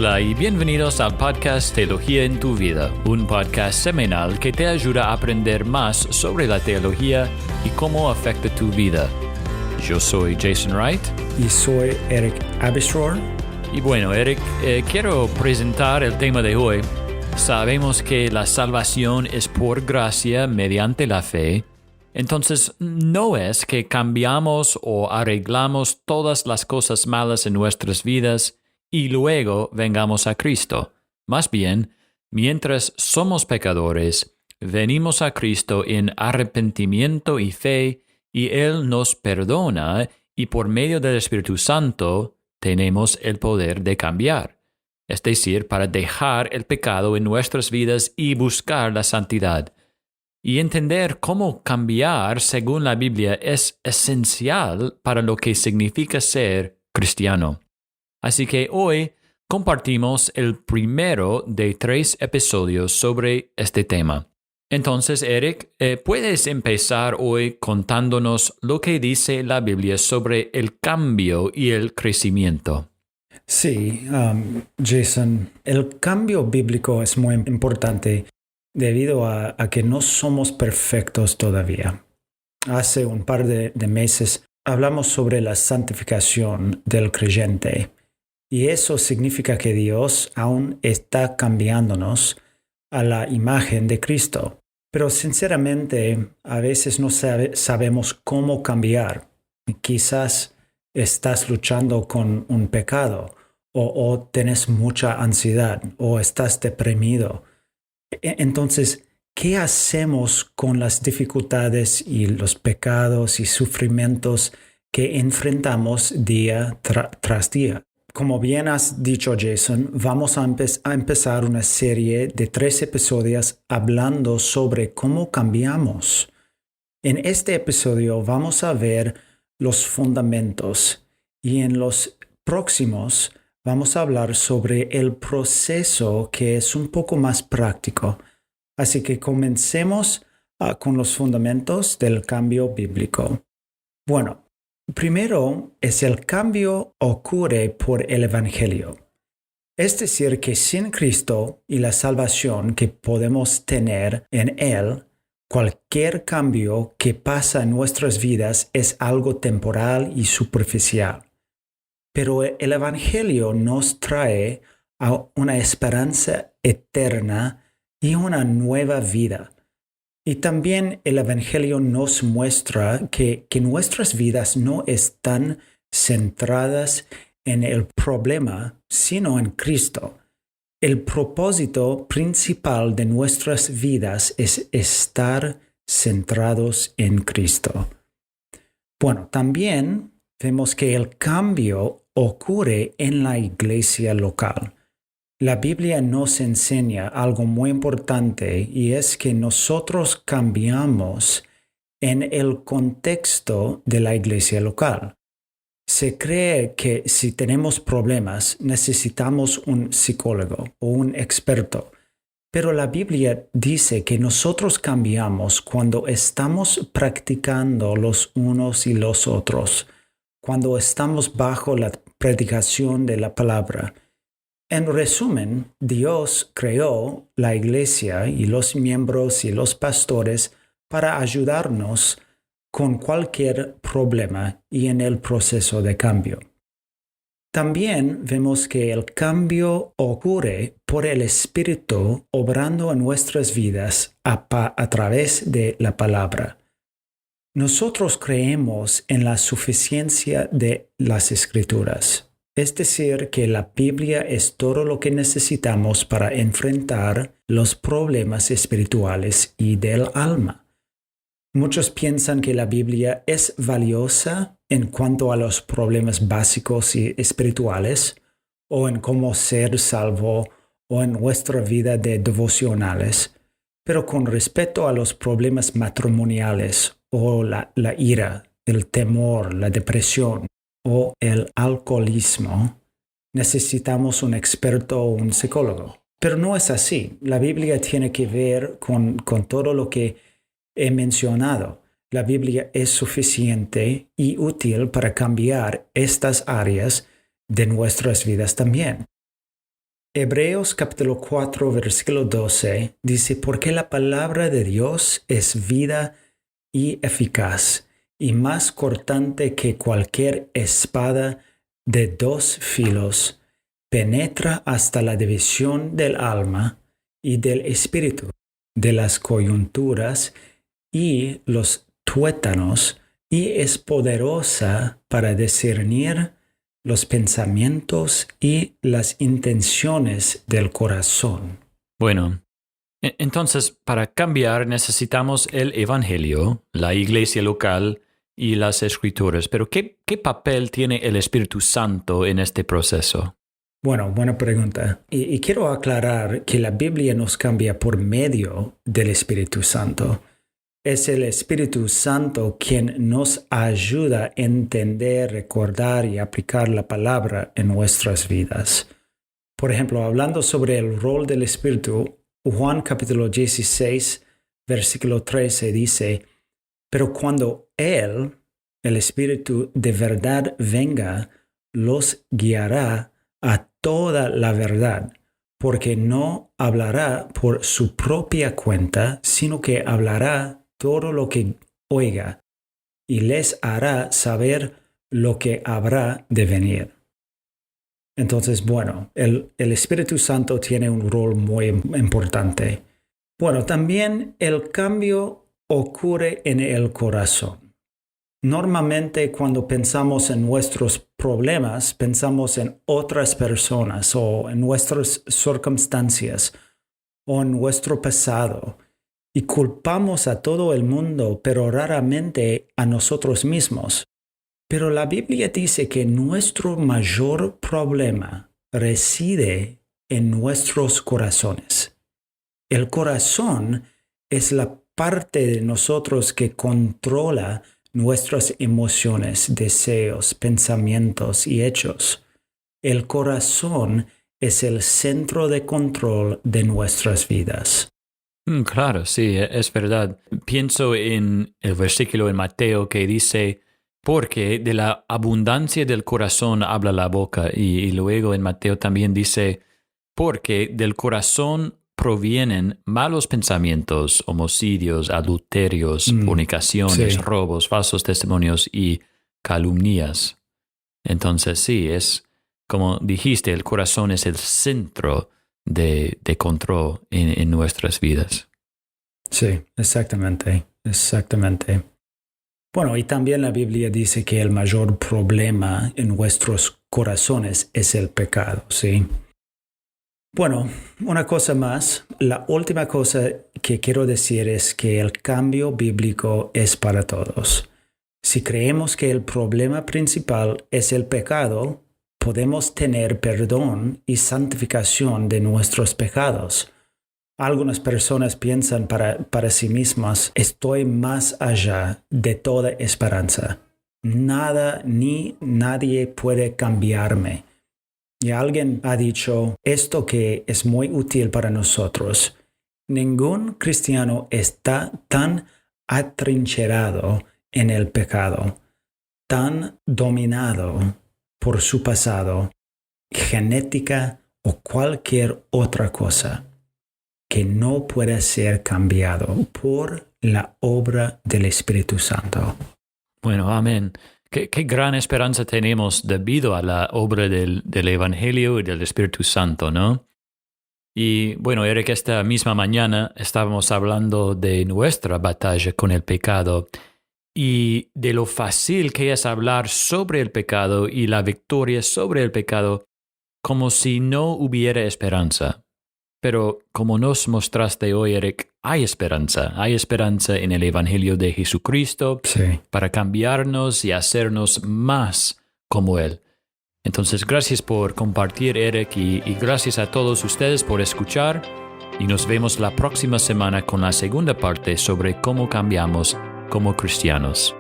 Hola y bienvenidos al podcast Teología en tu Vida, un podcast semanal que te ayuda a aprender más sobre la teología y cómo afecta tu vida. Yo soy Jason Wright. Y soy Eric Abishor. Y bueno, Eric, quiero presentar el tema de hoy. Sabemos que la salvación es por gracia mediante la fe. Entonces, no es que cambiamos o arreglamos todas las cosas malas en nuestras vidas y luego vengamos a Cristo. Más bien, mientras somos pecadores, venimos a Cristo en arrepentimiento y fe, y Él nos perdona, y por medio del Espíritu Santo tenemos el poder de cambiar. Es decir, para dejar el pecado en nuestras vidas y buscar la santidad. Y entender cómo cambiar según la Biblia es esencial para lo que significa ser cristiano. Así que hoy compartimos el primero de 3 episodios sobre este tema. Entonces, Eric, ¿puedes empezar hoy contándonos lo que dice la Biblia sobre el cambio y el crecimiento? Sí, Jason, el cambio bíblico es muy importante debido a que no somos perfectos todavía. Hace un par de meses hablamos sobre la santificación del creyente. Y eso significa que Dios aún está cambiándonos a la imagen de Cristo. Pero sinceramente, a veces no sabemos cómo cambiar. Quizás estás luchando con un pecado, o tienes mucha ansiedad, o estás deprimido. Entonces, ¿qué hacemos con las dificultades y los pecados y sufrimientos que enfrentamos día tras día? Como bien has dicho, Jason, vamos a empezar una serie de 3 episodios hablando sobre cómo cambiamos. En este episodio vamos a ver los fundamentos y en los próximos vamos a hablar sobre el proceso que es un poco más práctico. Así que comencemos con los fundamentos del cambio bíblico. Bueno, primero es el cambio ocurre por el Evangelio. Es decir, que sin Cristo y la salvación que podemos tener en Él, cualquier cambio que pasa en nuestras vidas es algo temporal y superficial. Pero el Evangelio nos trae a una esperanza eterna y una nueva vida. Y también el Evangelio nos muestra que nuestras vidas no están centradas en el problema, sino en Cristo. El propósito principal de nuestras vidas es estar centrados en Cristo. Bueno, también vemos que el cambio ocurre en la iglesia local. La Biblia nos enseña algo muy importante y es que nosotros cambiamos en el contexto de la iglesia local. Se cree que si tenemos problemas necesitamos un psicólogo o un experto, pero la Biblia dice que nosotros cambiamos cuando estamos practicando los unos y los otros, cuando estamos bajo la predicación de la palabra. En resumen, Dios creó la iglesia y los miembros y los pastores para ayudarnos con cualquier problema y en el proceso de cambio. También vemos que el cambio ocurre por el Espíritu obrando en nuestras vidas a través de la palabra. Nosotros creemos en la suficiencia de las Escrituras. Es decir, que la Biblia es todo lo que necesitamos para enfrentar los problemas espirituales y del alma. Muchos piensan que la Biblia es valiosa en cuanto a los problemas básicos y espirituales, o en cómo ser salvo, o en nuestra vida de devocionales, pero con respecto a los problemas matrimoniales, o la ira, el temor, la depresión, o el alcoholismo, necesitamos un experto o un psicólogo. Pero no es así. La Biblia tiene que ver con todo lo que he mencionado. La Biblia es suficiente y útil para cambiar estas áreas de nuestras vidas también. Hebreos capítulo 4, versículo 12 dice, porque la palabra de Dios es vida y eficaz, y más cortante que cualquier espada de dos filos, penetra hasta la división del alma y del espíritu, de las coyunturas y los tuétanos, y es poderosa para discernir los pensamientos y las intenciones del corazón. Bueno, entonces para cambiar necesitamos el Evangelio, la iglesia local y las Escrituras. Pero ¿qué papel tiene el Espíritu Santo en este proceso? Bueno, buena pregunta. Y quiero aclarar que la Biblia nos cambia por medio del Espíritu Santo. Es el Espíritu Santo quien nos ayuda a entender, recordar y aplicar la palabra en nuestras vidas. Por ejemplo, hablando sobre el rol del Espíritu, Juan capítulo 16, versículo 13 dice, pero cuando Él, el Espíritu de verdad venga, los guiará a toda la verdad, porque no hablará por su propia cuenta, sino que hablará todo lo que oiga, y les hará saber lo que habrá de venir. Entonces, bueno, el Espíritu Santo tiene un rol muy importante. Bueno, también el cambio ocurre en el corazón. Normalmente cuando pensamos en nuestros problemas, pensamos en otras personas o en nuestras circunstancias o en nuestro pasado y culpamos a todo el mundo, pero raramente a nosotros mismos. Pero la Biblia dice que nuestro mayor problema reside en nuestros corazones. El corazón es la parte de nosotros que controla nuestras emociones, deseos, pensamientos y hechos. El corazón es el centro de control de nuestras vidas. Claro, sí, es verdad. Pienso en el versículo en Mateo que dice, porque de la abundancia del corazón habla la boca. Y luego en Mateo también dice, porque del corazón provienen malos pensamientos, homicidios, adulterios, fornicaciones, sí. robos, falsos testimonios y calumnias. Entonces sí, es como dijiste, el corazón es el centro de control en nuestras vidas. Sí, exactamente. Bueno, y también la Biblia dice que el mayor problema en nuestros corazones es el pecado, ¿sí? Bueno, una cosa más. La última cosa que quiero decir es que el cambio bíblico es para todos. Si creemos que el problema principal es el pecado, podemos tener perdón y santificación de nuestros pecados. Algunas personas piensan para sí mismas, estoy más allá de toda esperanza. Nada ni nadie puede cambiarme. Y alguien ha dicho esto que es muy útil para nosotros. Ningún cristiano está tan atrincherado en el pecado, tan dominado por su pasado, genética o cualquier otra cosa, que no pueda ser cambiado por la obra del Espíritu Santo. Bueno, amén. Qué gran esperanza tenemos debido a la obra del Evangelio y del Espíritu Santo, ¿no? Y bueno, Eric, esta misma mañana estábamos hablando de nuestra batalla con el pecado y de lo fácil que es hablar sobre el pecado y la victoria sobre el pecado como si no hubiera esperanza. Pero como nos mostraste hoy, Eric, hay esperanza en el Evangelio de Jesucristo, Sí. para cambiarnos y hacernos más como Él. Entonces, gracias por compartir, Eric, y gracias a todos ustedes por escuchar. Y nos vemos la próxima semana con la segunda parte sobre cómo cambiamos como cristianos.